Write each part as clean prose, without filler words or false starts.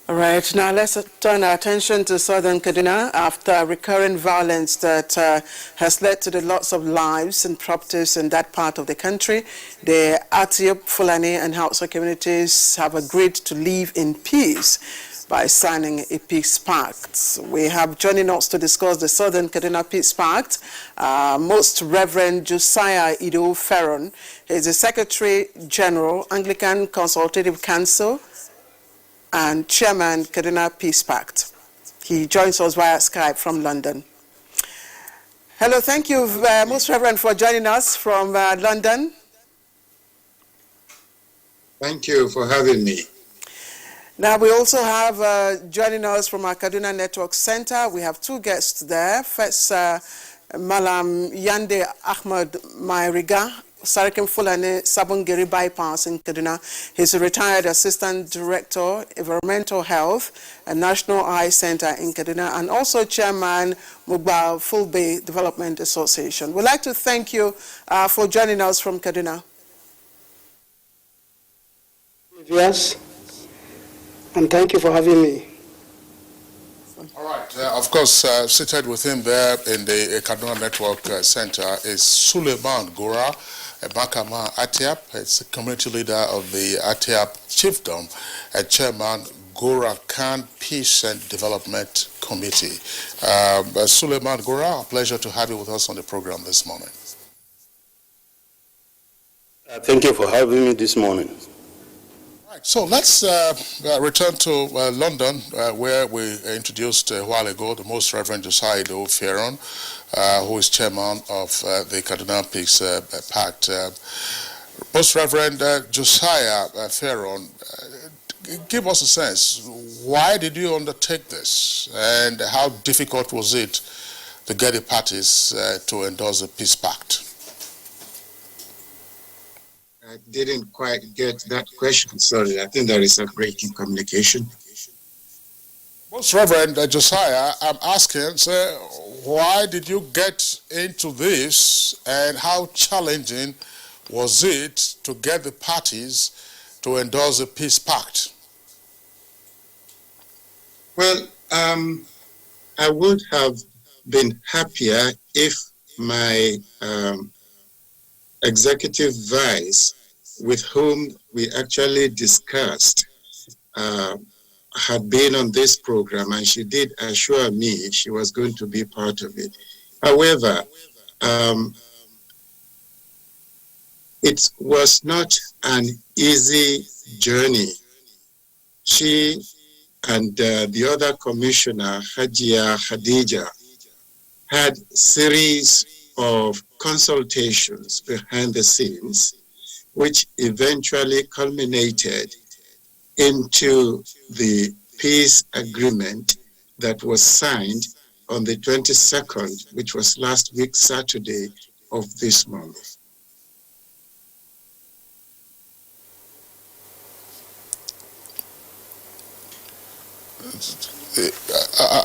All right, now let's turn our attention to southern Kaduna after recurrent violence that has led to the loss of lives and properties in that part of the country. The Atiop, Fulani and Hausa communities have agreed to live in peace by signing a peace pact. We have joining us to discuss the Southern Kaduna Peace Pact, Most Reverend Josiah Ido Ferron. He is the Secretary General, Anglican Consultative Council, and Chairman, Kaduna Peace Pact. He joins us via Skype from London. Hello, thank you, Most Reverend, for joining us from London. Thank you for having me. Now, we also have joining us from our Kaduna Network Center. We have two guests there. First, Malam Yande Ahmed Mairiga, Sarakim Fulani Sabungeri Bypass in Kaduna. He's a retired Assistant Director, Environmental Health and National Eye Center in Kaduna, and also Chairman Mugba Full Bay Development Association. We'd like to thank you for joining us from Kaduna. Yes, and thank you for having me. All right. Of course, seated with him there in the Kaduna Network Center is Suleiman Gora Bakama Atiap. It's the community leader of the Atiap Chiefdom and Chairman Gora Khan Peace and Development Committee. Suleiman Gora, a pleasure to have you with us on the program this morning. Thank you for having me this morning. So let's return to London, where we introduced a while ago the Most Reverend Josiah Ido Ferron, who is chairman of the Kaduna Peace Pact. Most Reverend Josiah Ferron, give us a sense, why did you undertake this, and how difficult was it to get the parties to endorse the Peace Pact? I didn't quite get that question. Sorry, I think there is a break in communication. Most Reverend Josiah, I'm asking, sir, why did you get into this, and how challenging was it to get the parties to endorse the Peace Pact? Well, I would have been happier if my executive vice, with whom we actually discussed, had been on this program, and she did assure me she was going to be part of it. However, it was not an easy journey. She and the other commissioner, Hajia Khadija, had series of consultations behind the scenes, which eventually culminated into the peace agreement that was signed on the 22nd, which was last week, Saturday of this month.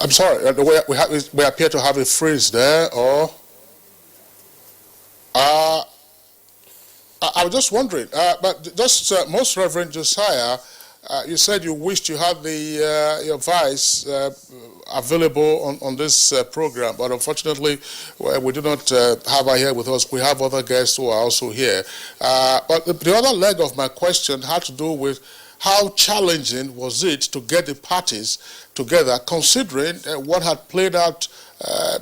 I'm sorry, we appear to have a freeze there, or... I was just wondering, but just Most Reverend Josiah, you said you wished you had the your vice available on this program, but unfortunately we do not have her here with us. We have other guests who are also here. But the other leg of my question had to do with how challenging was it to get the parties together, considering what had played out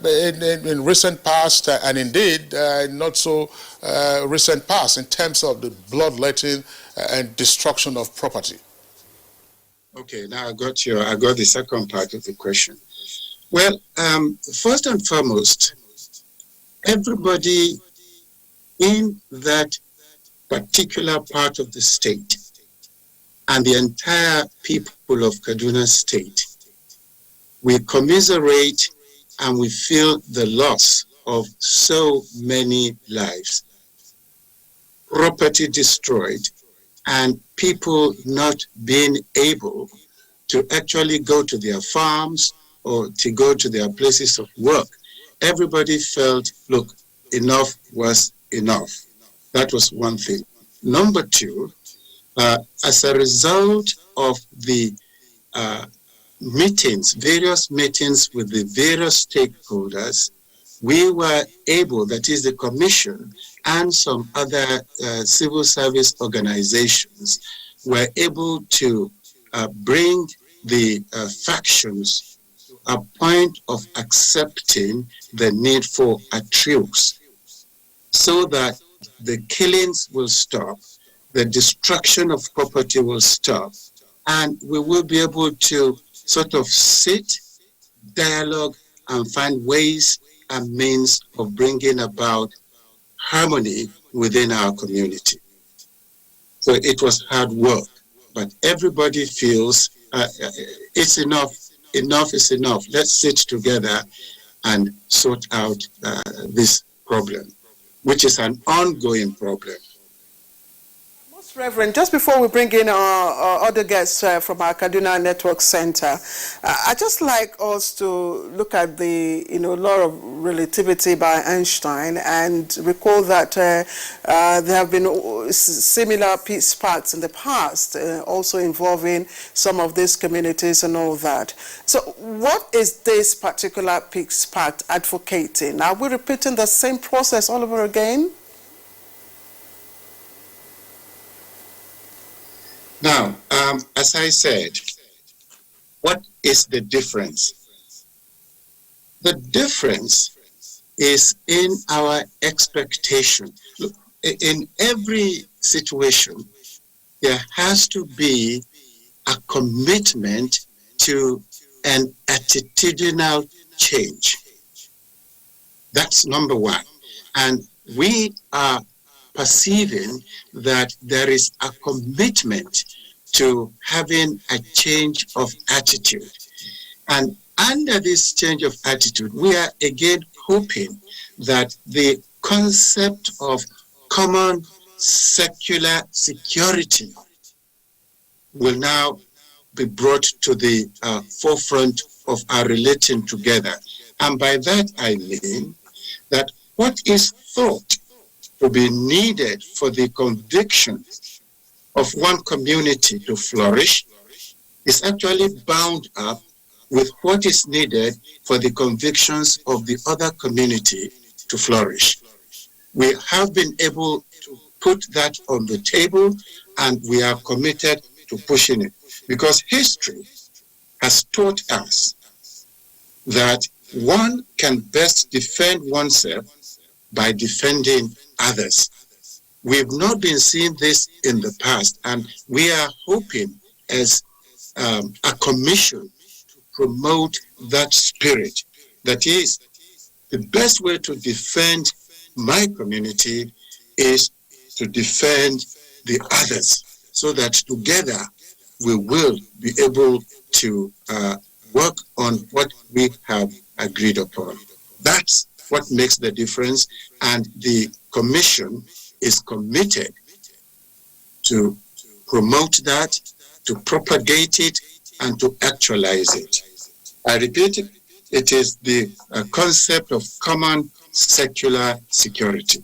in recent past, and indeed not so recent past, in terms of the bloodletting and destruction of property? Okay, now I got the second part of the question. Well, first and foremost, everybody in that particular part of the state and the entire people of Kaduna State, we commiserate and we feel the loss of so many lives, property destroyed, and people not being able to actually go to their farms or to go to their places of work. Everybody felt, look, enough was enough. That was one thing. Number two, as a result of the meetings, various meetings with the various stakeholders, we were able, that is the Commission and some other civil service organizations, were able to bring the factions to a point of accepting the need for a truce, so that the killings will stop, the destruction of property will stop, and we will be able to sort of sit, dialogue, and find ways and means of bringing about harmony within our community. So it was hard work, but everybody feels it's enough, enough is enough. Let's sit together and sort out this problem, which is an ongoing problem. Most Reverend, just before we bring in our other guests from our Kaduna Network Center, I'd just like us to look at the law of relativity by Einstein and recall that there have been similar peace pacts in the past, also involving some of these communities and all that. So what is this particular peace pact advocating? Are we repeating the same process all over again? Now, as I said, what is the difference? The difference is in our expectation. Look, in every situation, there has to be a commitment to an attitudinal change. That's number one. And we are perceiving that there is a commitment to having a change of attitude. And under this change of attitude, we are again hoping that the concept of common secular security will now be brought to the forefront of our relating together. And by that I mean that what is thought to be needed for the conviction of one community to flourish is actually bound up with what is needed for the convictions of the other community to flourish. We have been able to put that on the table, and we are committed to pushing it, because history has taught us that one can best defend oneself by defending others. We've not been seeing this in the past, and we are hoping as a commission to promote that spirit. That is, the best way to defend my community is to defend the others, so that together we will be able to work on what we have agreed upon. That's what makes the difference, and the Commission is committed to promote that, to propagate it, and to actualize it. I repeat, it is the concept of common secular security.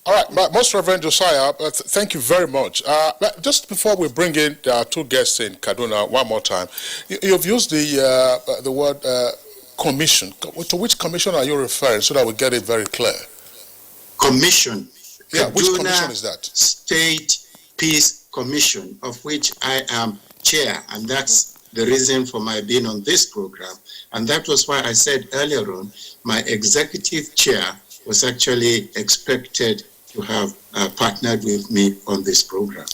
All right, Most Reverend Josiah, thank you very much. Just before we bring in two guests in Kaduna one more time, you've used the word commission. To which commission are you referring, so that we get it very clear? Commission. Yeah, Kaduna which commission is that? State Peace Commission, of which I am chair, and that's the reason for my being on this program. And that was why I said earlier on, my executive chair was actually expected to have partnered with me on this program.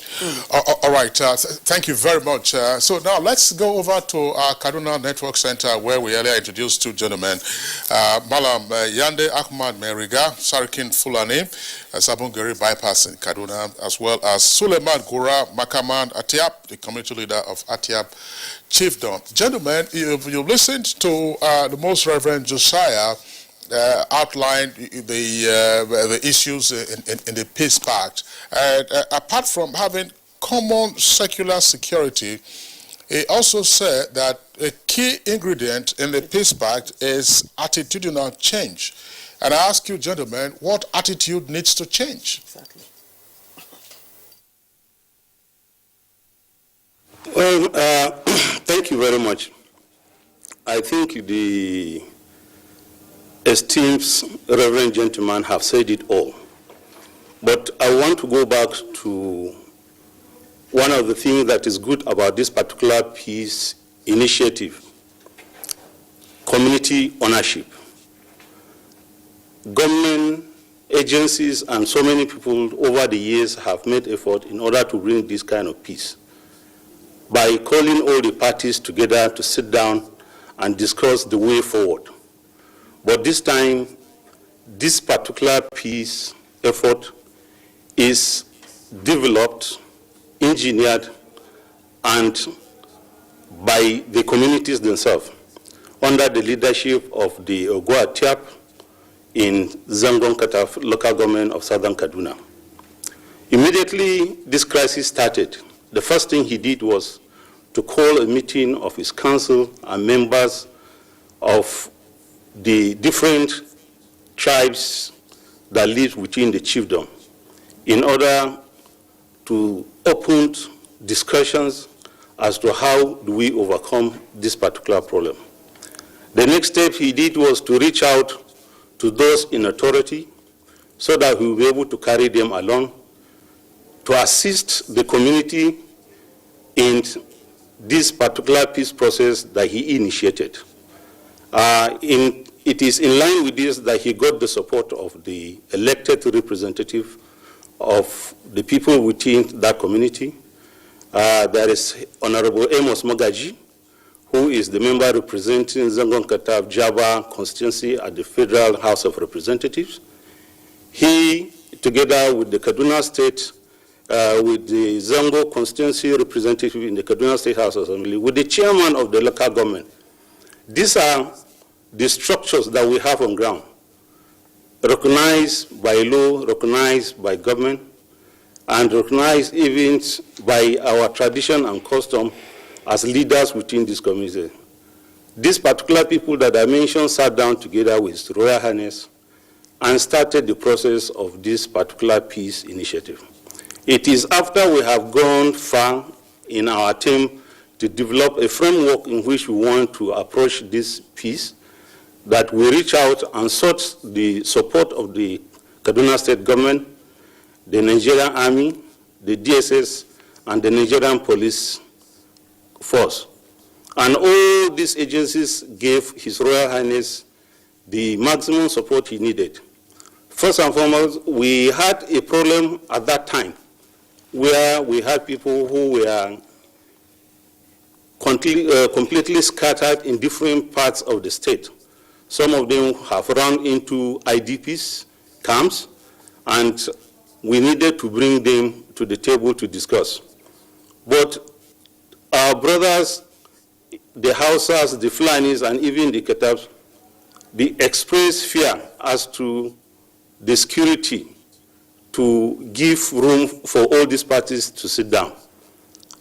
All right, thank you very much. So now let's go over to our Kaduna Network Center, where we earlier introduced two gentlemen, Malam Yande Ahmad Meriga, Sarikin Fulani, Sabungeri Bypass in Kaduna, as well as Suleiman Gura Makaman Atiap, the community leader of Atiap Chiefdom. Gentlemen, you've listened to the Most Reverend Josiah outlined the issues in the Peace Pact. Apart from having common secular security, he also said that a key ingredient in the Peace Pact is attitudinal change. And I ask you, gentlemen, what attitude needs to change? Exactly. Well, thank you very much. I think the esteemed Reverend gentleman have said it all. But I want to go back to one of the things that is good about this particular peace initiative: community ownership. Government agencies and so many people over the years have made effort in order to bring this kind of peace by calling all the parties together to sit down and discuss the way forward. But this time, this particular peace effort is developed, engineered, and by the communities themselves, under the leadership of the Ogua Tiap in Zangon Kataf local government of southern Kaduna. Immediately this crisis started, the first thing he did was to call a meeting of his council and members of the different tribes that live within the chiefdom in order to open discussions as to how do we overcome this particular problem. The next step he did was to reach out to those in authority so that we will be able to carry them along to assist the community in this particular peace process that he initiated. It is in line with this that he got the support of the elected representative of the people within that community. There is Honorable Amos Mogaji, who is the member representing Zangon Kataf Jaba constituency at the Federal House of Representatives. He, together with the Kaduna State, with the Zango constituency representative in the Kaduna State House Assembly, with the chairman of the local government. These are the structures that we have on ground, recognized by law, recognized by government, and recognized even by our tradition and custom as leaders within this community. These particular people that I mentioned sat down together with His Royal Highness and started the process of this particular peace initiative. It is after we have gone far in our attempt to develop a framework in which we want to approach this peace that we reach out and sought the support of the Kaduna State government, the Nigerian Army, the DSS, and the Nigerian Police Force. And all these agencies gave His Royal Highness the maximum support he needed. First and foremost, we had a problem at that time where we had people who were completely scattered in different parts of the state. Some of them have run into IDPs camps, and we needed to bring them to the table to discuss. But our brothers, the Hausas, the Fulanis, and even the Ketabs, they expressed fear as to the security to give room for all these parties to sit down.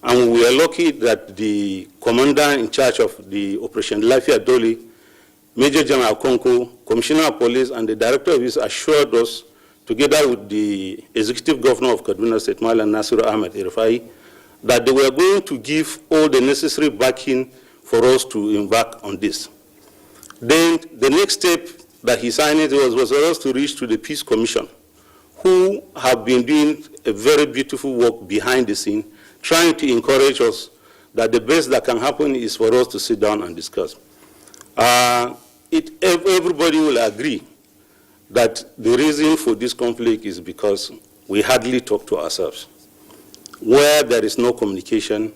And we are lucky that the commander in charge of the Operation Lafia Doli, Major General Konko, Commissioner of Police, and the Director of Police assured us, together with the Executive Governor of Kaduna State, Malam Nasiru Ahmed Irfai, that they were going to give all the necessary backing for us to embark on this. Then the next step that he signed was for us to reach to the Peace Commission, who have been doing a very beautiful work behind the scene, trying to encourage us that the best that can happen is for us to sit down and discuss. Everybody will agree that the reason for this conflict is because we hardly talk to ourselves. Where there is no communication,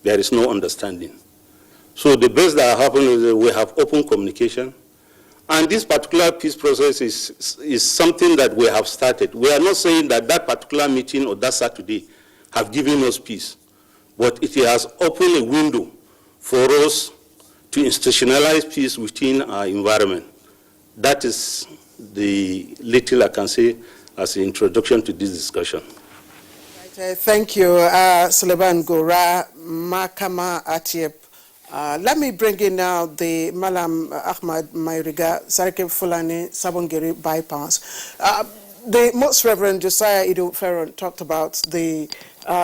there is no understanding. So the best that happens is that we have open communication. And this particular peace process is something that we have started. We are not saying that that particular meeting or that Saturday have given us peace, but it has opened a window for us to institutionalize peace within our environment. That is the little I can say as an introduction to this discussion. Thank you, Suleiman Gora, Makama Atiep. Let me bring in now the Malam Ahmad Mairiga, Sarike Fulani, Sabongeri bypass. The Most Reverend Josiah Ido Ferron talked about the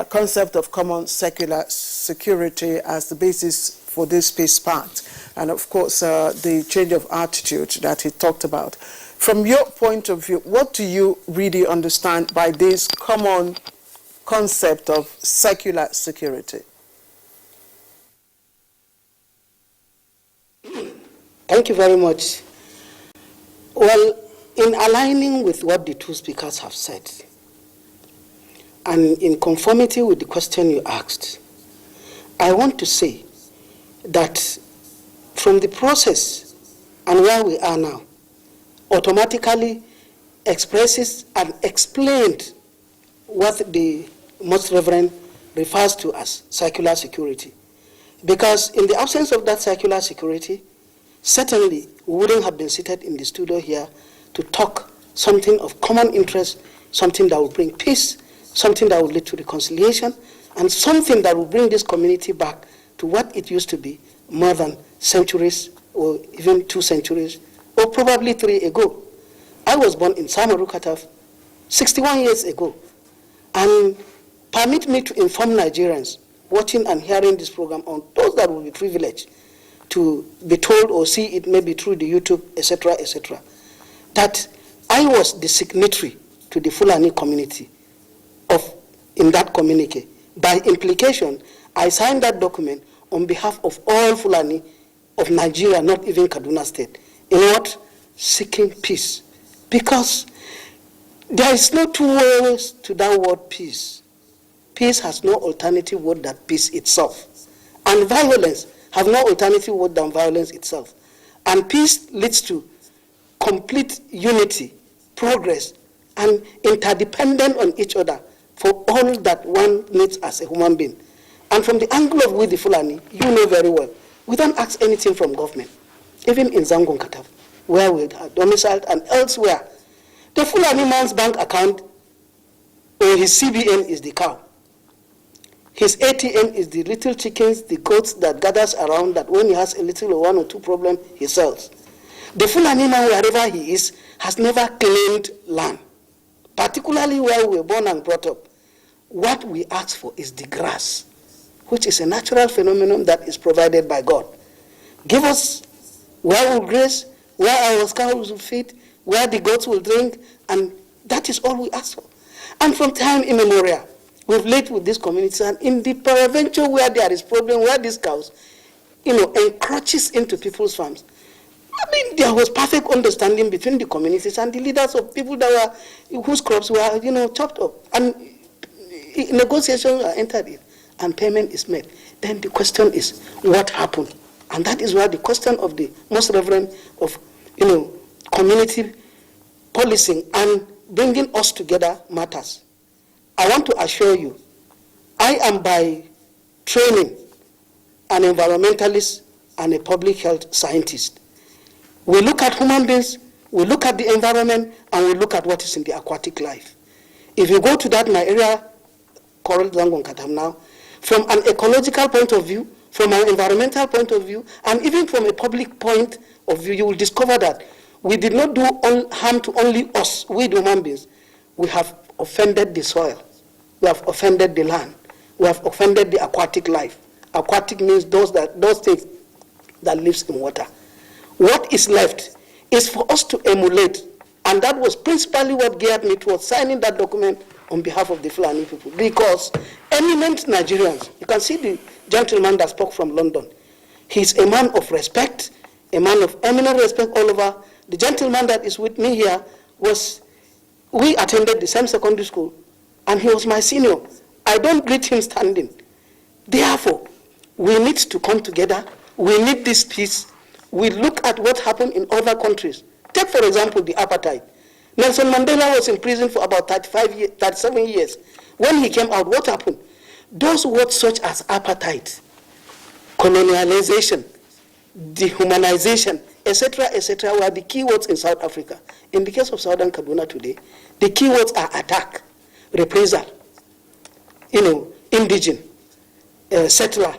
concept of common secular security as the basis for this peace pact, and of course the change of attitude that he talked about. From your point of view, what do you really understand by this common concept of secular security? Thank you very much. Well, in aligning with what the two speakers have said, and in conformity with the question you asked, I want to say that from the process and where we are now, automatically expresses and explained what the Most Reverend refers to as secular security. Because in the absence of that secular security, certainly we wouldn't have been seated in the studio here to talk something of common interest, something that will bring peace, something that will lead to reconciliation, and something that will bring this community back to what it used to be more than centuries or even 2 centuries or probably 3 ago. I was born in Samaru Kataf 61 years ago. And permit me to inform Nigerians watching and hearing this program, on those that will be privileged to be told or see it maybe through the YouTube, etc., that I was the signatory to the Fulani community in that communique. By implication, I signed that document on behalf of all Fulani of Nigeria, not even Kaduna State, in what? Seeking peace. Because there is no two ways to that word peace. Peace has no alternative word than peace itself. And violence has no alternative word than violence itself. And peace leads to complete unity, progress, and interdependent on each other for all that one needs as a human being. And from the angle of we the Fulani, you know very well, we don't ask anything from government. Even in Zangon Kataf, where we are domiciled and elsewhere, the Fulani man's bank account or his CBN is the cow. His ATM is the little chickens, the goats that gathers around, that when he has a little or 1 or 2 problem, he sells. The Fulani man, wherever he is, has never claimed land, particularly where we were born and brought up. What we ask for is the grass, which is a natural phenomenon that is provided by God. Give us where we'll graze, where our cows will feed, where the goats will drink, and that is all we ask for. And from time immemorial, we've lived with this community, and in the peradventure where there is problem, where these cows, encroaches into people's farms, I mean, there was perfect understanding between the communities and the leaders of people that were, whose crops were, chopped up. And negotiations are entered in, and payment is made. Then the question is, what happened? And that is where the question of the Most Reverend of, community policing and bringing us together matters. I want to assure you, I am by training an environmentalist and a public health scientist. We look at human beings, we look at the environment, and we look at what is in the aquatic life. If you go to that my area, Coral Zangon Katam now, from an ecological point of view, from an environmental point of view, and even from a public point of view, you will discover that we did not do harm to only us, we the human beings. We have offended the soil. We have offended the land. We have offended the aquatic life. Aquatic means those things that lives in water. What is left is for us to emulate, and that was principally what geared me towards signing that document on behalf of the Fulani people. Because eminent Nigerians, you can see the gentleman that spoke from London. He's a man of respect, a man of eminent respect all over. The gentleman that is with me here we attended the same secondary school, and he was my senior. I don't greet him standing. Therefore, we need to come together. We need this peace. We look at what happened in other countries. Take, for example, the apartheid. Nelson Mandela was in prison for about 37 years. When he came out, what happened? Those words such as apartheid, colonialization, dehumanization, etc., were the key words in South Africa. In the case of Southern Kaduna today, the key words are attack, reprisal, indigene, settler.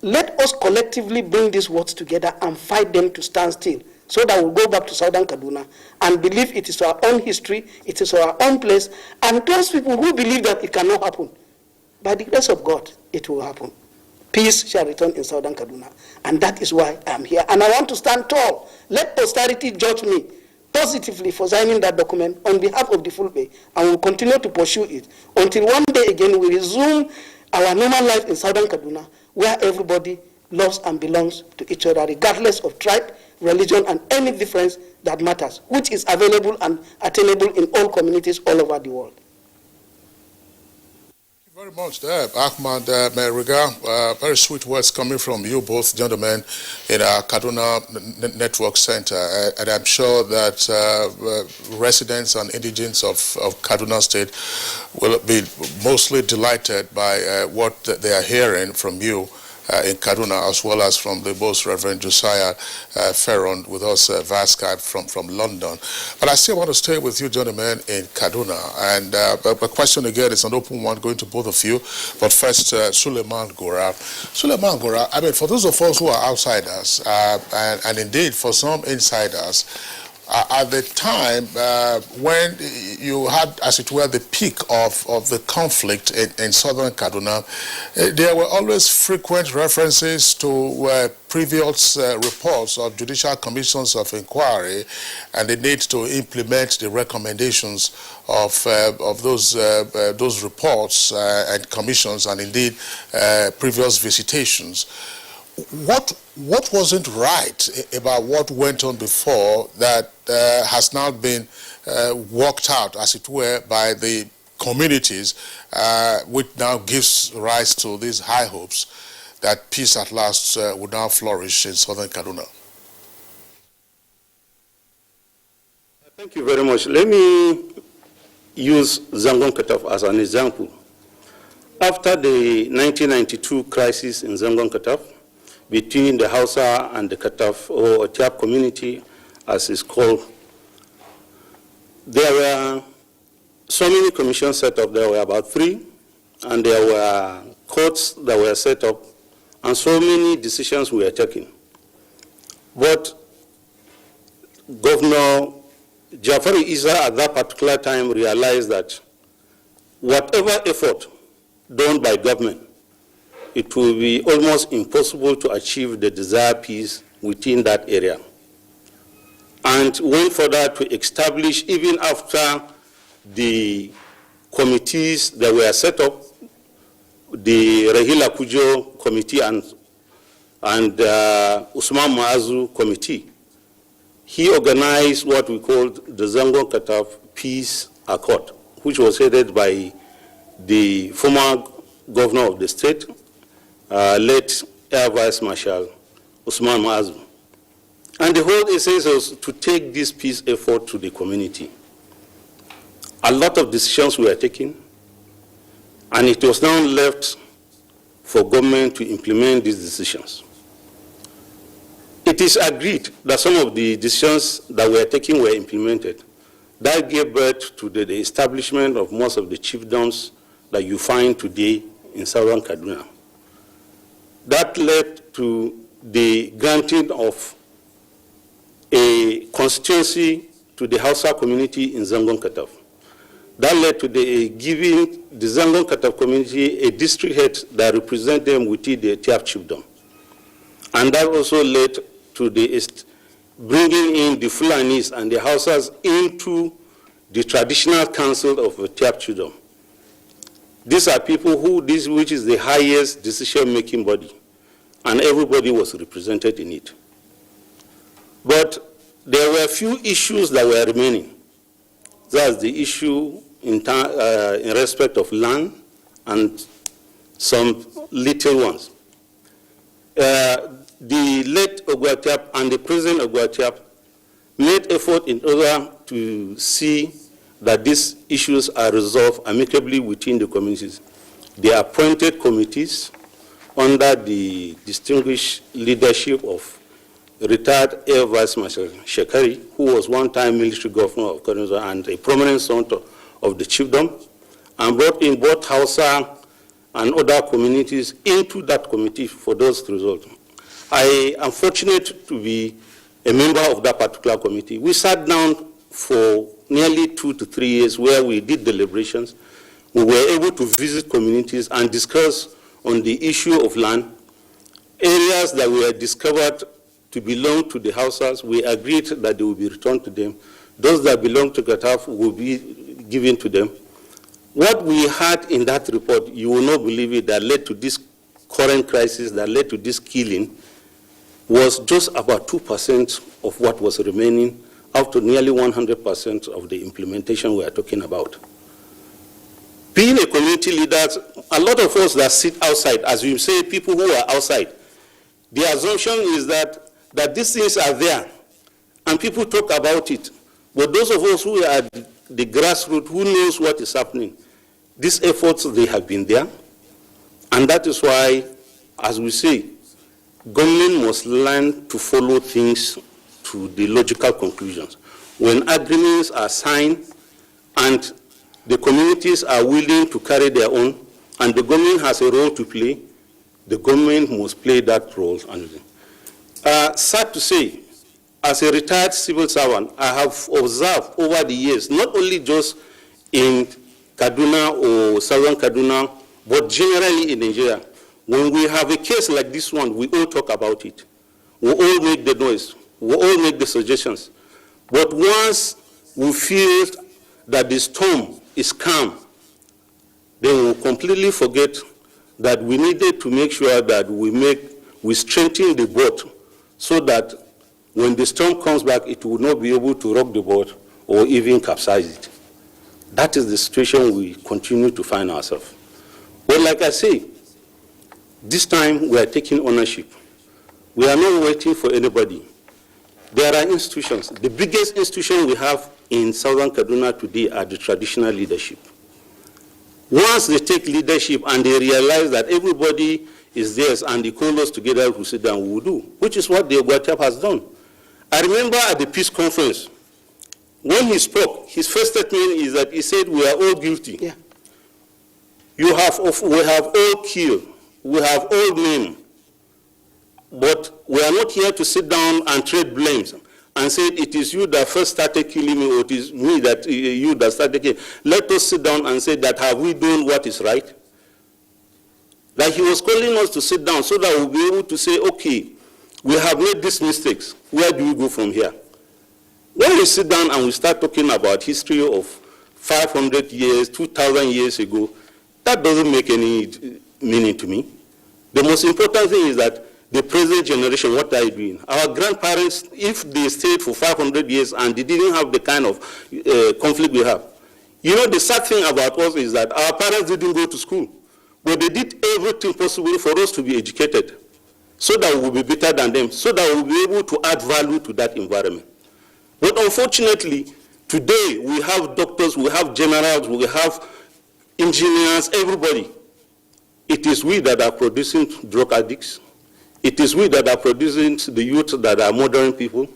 Let us collectively bring these words together and fight them to stand still, so that we'll go back to Southern Kaduna and believe it is our own history, it is our own place, and those people who believe that it cannot happen, By the grace of God, it will happen. Peace shall return in southern Kaduna. And that is why I am here. And I want to stand tall. Let posterity judge me positively for signing that document on behalf of the Fulbe, and will continue to pursue it until one day again we resume our normal life in southern Kaduna, where everybody loves and belongs to each other, regardless of tribe, religion, and any difference that matters, which is available and attainable in all communities all over the world. Very much there, Ahmad Meriga. Very sweet words coming from you both gentlemen in our Kaduna Network Center. And I'm sure that residents and indigents of Kaduna State will be mostly delighted by what they are hearing from you in Kaduna, as well as from the most Reverend Josiah Ferron with us via Skype from London. But I still want to stay with you gentlemen in Kaduna. And the question again is an open one going to both of you. But first, Suleiman Gora. Suleiman Gora, I mean, for those of us who are outsiders, and indeed for some insiders, at the time when you had, as it were, the peak of the conflict in southern Kaduna, there were always frequent references to previous reports of judicial commissions of inquiry and the need to implement the recommendations of those reports and commissions, and indeed previous visitations. What wasn't right about what went on before that has now been worked out, as it were, by the communities, which now gives rise to these high hopes that peace at last would now flourish in southern Kaduna? Thank you very much. Let me use Zangon Kataf as an example. After the 1992 crisis in Zangon Kataf, between the Hausa and the Kataf or Tiap community, as it's called, there were so many commissions set up. There were about 3, and there were courts that were set up, and so many decisions were taken. But Governor Jafari Isa at that particular time realized that whatever effort done by government, it will be almost impossible to achieve the desired peace within that area. And went further to establish, even after the committees that were set up, the Rahila Kujo Committee and Usman Maazu Committee, he organized what we called the Zangon Kataf Peace Accord, which was headed by the former governor of the state, late Air Vice Marshal Usman Maazu. And the whole essence was to take this peace effort to the community. A lot of decisions were taken, and it was now left for government to implement these decisions. It is agreed that some of the decisions that were taken were implemented. That gave birth to the establishment of most of the chiefdoms that you find today in southern Kaduna. That led to the granting of a constituency to the Hausa community in Zangon Kataf. That led to the giving the Zangon Kataf community a district head that represents them within the Tiap chiefdom. And that also led to the bringing in the Fulanis and the Hausas into the traditional council of the Tiap chiefdom. These are people which is the highest decision-making body, and everybody was represented in it. But there were a few issues that were remaining. That's the issue in respect of land and some little ones. The late Ogwatiap and the present Ogwatiap made effort in order to see that these issues are resolved amicably within the communities. They appointed committees under the distinguished leadership of retired Air Vice Marshal Shekari, who was one-time military governor of Kaduna and a prominent son of the chiefdom, and brought in both Hausa and other communities into that committee for those results. I am fortunate to be a member of that particular committee. We sat down for nearly 2 to 3 years where we did deliberations, we were able to visit communities and discuss on the issue of land. Areas that were discovered to belong to the Hausas, we agreed that they will be returned to them. Those that belong to Gataf will be given to them. What we had in that report, you will not believe it, that led to this current crisis, that led to this killing, was just about 2% of what was remaining out of nearly 100% of the implementation we are talking about. Being a community leader, a lot of us that sit outside, as you say, people who are outside, the assumption is that these things are there, and people talk about it. But those of us who are at the grassroots, who knows what is happening, these efforts, they have been there. And that is why, as we say, government must learn to follow things to the logical conclusions. When agreements are signed and the communities are willing to carry their own, and the government has a role to play, the government must play that role. Sad to say, as a retired civil servant, I have observed over the years, not only just in Kaduna or Southern Kaduna, but generally in Nigeria, when we have a case like this one, we all talk about it. We all make the noise. We all make the suggestions. But once we feel that the storm is calm, then we completely forget that we needed to make sure that we strengthen the boat so that when the storm comes back, it will not be able to rock the boat or even capsize it. That is the situation we continue to find ourselves. But like I say, this time we are taking ownership. We are not waiting for anybody. There are institutions. The biggest institution we have in Southern Kaduna today are the traditional leadership. Once they take leadership and they realize that everybody is theirs and they call us together to sit down, we will do, which is what the Ogwachap has done. I remember at the peace conference, when he spoke, his first statement is that he said, we are all guilty. Yeah. We have all killed. We have all maimed. But we are not here to sit down and trade blames and say it is you that first started killing me, or it is me that you that started killing. Let us sit down and say that have we done what is right? That he was calling us to sit down so that we'll be able to say, okay, we have made these mistakes. Where do we go from here? When we sit down and we start talking about history of 500 years, 2,000 years ago, that doesn't make any meaning to me. The most important thing is that the present generation, what are you doing? Our grandparents, if they stayed for 500 years and they didn't have the kind of conflict we have. You know, the sad thing about us is that our parents didn't go to school, but they did everything possible for us to be educated so that we'll be better than them, so that we'll be able to add value to that environment. But unfortunately, today we have doctors, we have generals, we have engineers, everybody. It is we that are producing drug addicts. It is we that are producing the youth that are murdering people.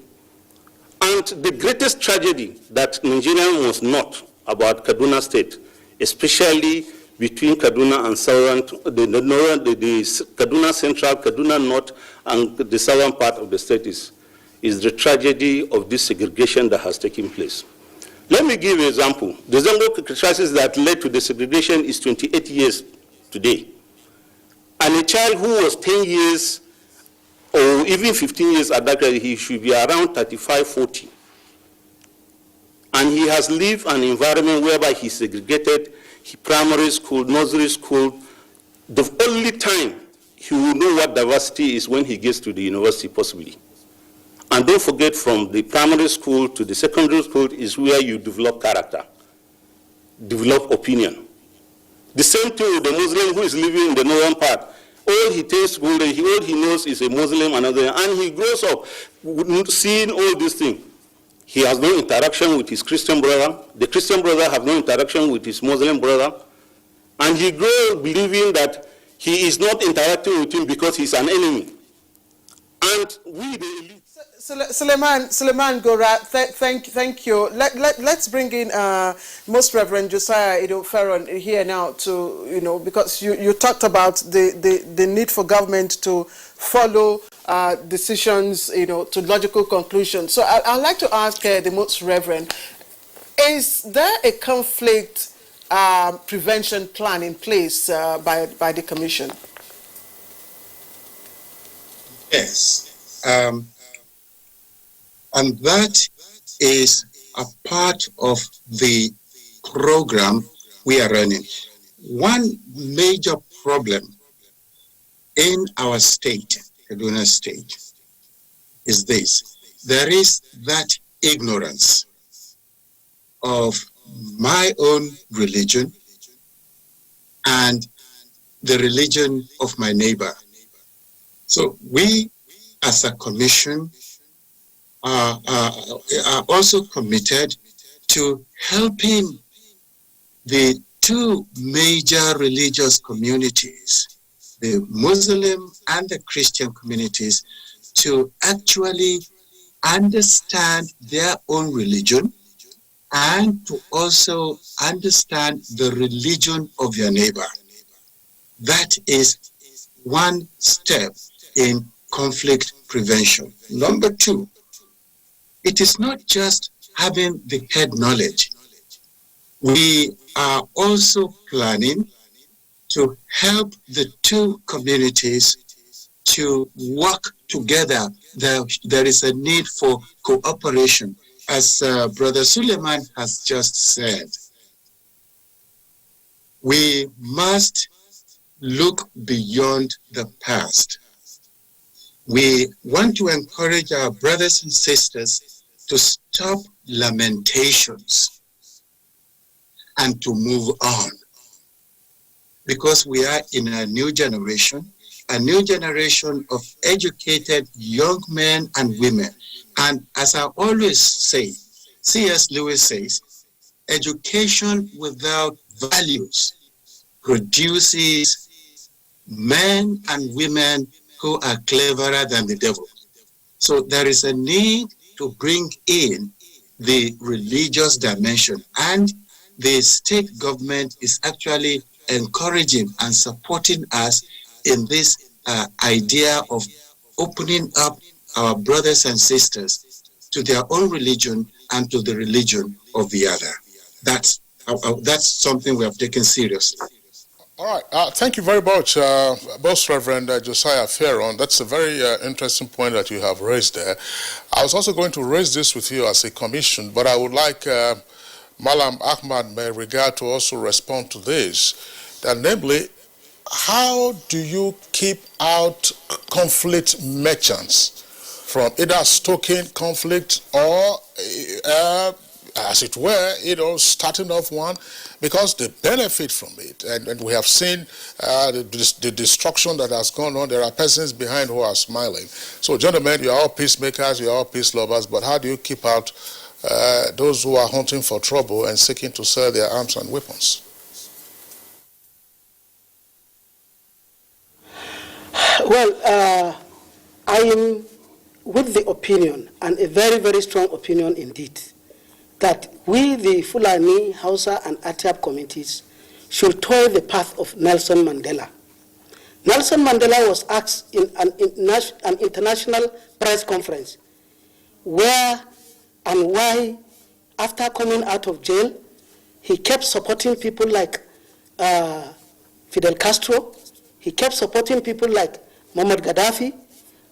And the greatest tragedy that Nigerians must note about Kaduna State, especially between Kaduna and Southern, the Kaduna Central, Kaduna North, and the southern part of the state is the tragedy of this segregation that has taken place. Let me give you an example. The Zongo crisis that led to the segregation is 28 years today. And a child who was 10 years or even 15 years at that age, he should be around 35, 40. And he has lived an environment whereby he's segregated, primary school, nursery school. The only time he will know what diversity is when he gets to the university, possibly. And don't forget, from the primary school to the secondary school is where you develop character, develop opinion. The same thing with the Muslim who is living in the northern part. All he takes, all he knows is a Muslim, and he grows up seeing all these things. He has no interaction with his Christian brother. The Christian brother has no interaction with his Muslim brother. And he grows believing that he is not interacting with him because he's an enemy. And we, the elite. Suleiman Gora, thank you. Let's bring in Most Reverend Josiah Ido-Ferron here now to, because you talked about the need for government to follow decisions, to logical conclusions. So I'd like to ask the Most Reverend, is there a conflict prevention plan in place by the Commission? Yes. And that is a part of the program we are running. One major problem in our state, Kaduna State, is this. There is that ignorance of my own religion and the religion of my neighbor. So we, as a commission, are also committed to helping the two major religious communities, the Muslim and the Christian communities, to actually understand their own religion and to also understand the religion of their neighbor. That is one step in conflict prevention. Number two, it is not just having the head knowledge. We are also planning to help the two communities to work together. There is a need for cooperation. As Brother Suleiman has just said, we must look beyond the past. We want to encourage our brothers and sisters to stop lamentations and to move on. Because we are in a new generation of educated young men and women. And as I always say, C.S. Lewis says, education without values produces men and women who are cleverer than the devil. So there is a need to bring in the religious dimension, and the state government is actually encouraging and supporting us in this idea of opening up our brothers and sisters to their own religion and to the religion of the other. That's something we have taken seriously. All right. Thank you very much, Most Reverend Josiah Fearon. That's a very interesting point that you have raised there. I was also going to raise this with you as a commission, but I would like Malam Ahmad may regard to also respond to this, that namely, how do you keep out conflict merchants from either stoking conflict or, as it were, starting off one, because they benefit from it. And we have seen the destruction that has gone on. There are persons behind who are smiling. So, gentlemen, you are all peacemakers, you are all peace lovers, but how do you keep out those who are hunting for trouble and seeking to sell their arms and weapons? Well, I am with the opinion, and a very, very strong opinion indeed, that we, the Fulani, Hausa, and Atiap communities, should toil the path of Nelson Mandela. Nelson Mandela was asked in an international press conference where and why, after coming out of jail, he kept supporting people like Fidel Castro, he kept supporting people like Muammar Gaddafi,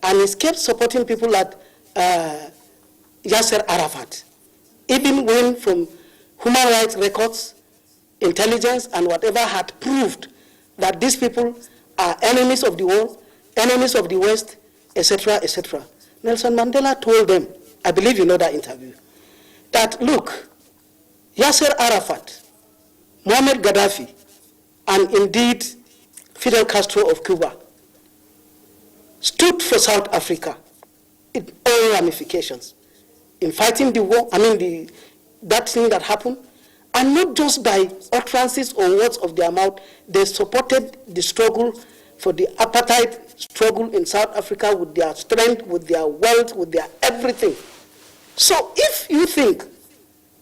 and he kept supporting people like Yasser Arafat. Even when from human rights records, intelligence, and whatever had proved that these people are enemies of the world, enemies of the West, etc., etc. Nelson Mandela told them, I believe you know that interview, that look, Yasser Arafat, Muammar Gaddafi, and indeed Fidel Castro of Cuba stood for South Africa in all ramifications, in fighting the war, that thing that happened, and not just by utterances or words of their mouth. They supported the struggle for the apartheid struggle in South Africa with their strength, with their wealth, with their everything. So if you think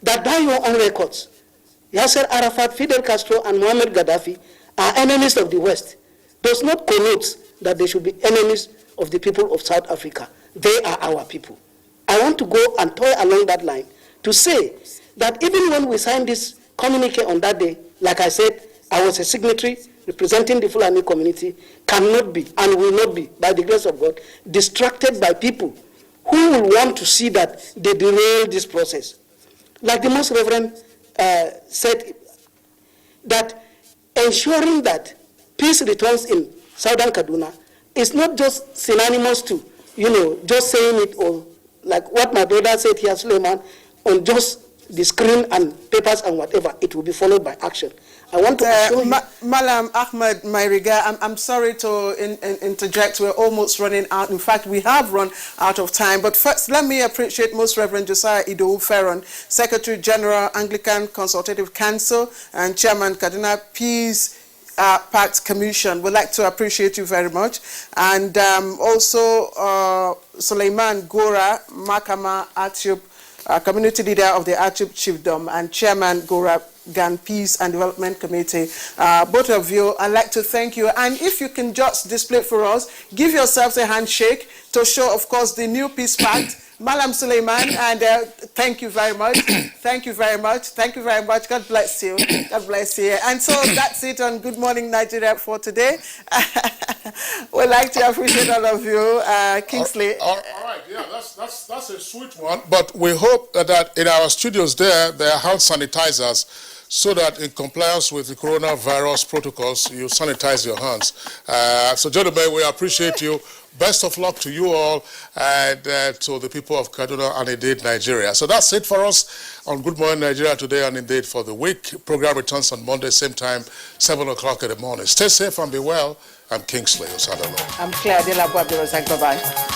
that by your own records, Yasser Arafat, Fidel Castro, and Muammar Gaddafi are enemies of the West, does not connote that they should be enemies of the people of South Africa. They are our people. I want to go and toy along that line to say that even when we signed this communique on that day, like I said, I was a signatory representing the Fulani community, cannot be and will not be, by the grace of God, distracted by people who will want to see that they derail this process. Like the Most Reverend said, that ensuring that peace returns in southern Kaduna is not just synonymous to, just saying it, or like what my brother said here, Suleiman, on just the screen and papers and whatever. It will be followed by action. I want to assure you. Malam Ahmed Mairiga, I'm sorry to interject. We're almost running out. In fact, we have run out of time. But first, let me appreciate Most Reverend Josiah Idowu Ferron, Secretary General, Anglican Consultative Council, and Chairman Kaduna Peace Pact Commission. We'd like to appreciate you very much. And also Suleiman Gora Makama Atiup, Community Leader of the Atiup Chiefdom, and Chairman Gora Gan Peace and Development Committee. Both of you, I'd like to thank you. And if you can just display for us, give yourselves a handshake to show, of course, the new Peace Pact. Malam Suleiman, and thank you very much. Thank you very much. Thank you very much. God bless you. God bless you. And so that's it on Good Morning Nigeria for today. We'd like to appreciate all of you. Kingsley. All right, yeah, that's a sweet one. But we hope that in our studios there are hand sanitizers, so that in compliance with the coronavirus protocols, you sanitize your hands. So gentlemen, we appreciate you. Best of luck to you all and to the people of Kaduna and indeed Nigeria. So that's it for us on Good Morning Nigeria today and indeed for the week. Program returns on Monday, same time, 7 o'clock in the morning. Stay safe and be well. I'm Kingsley Osadolo. I'm Claire Delabo Abdulrazak. Bye-bye.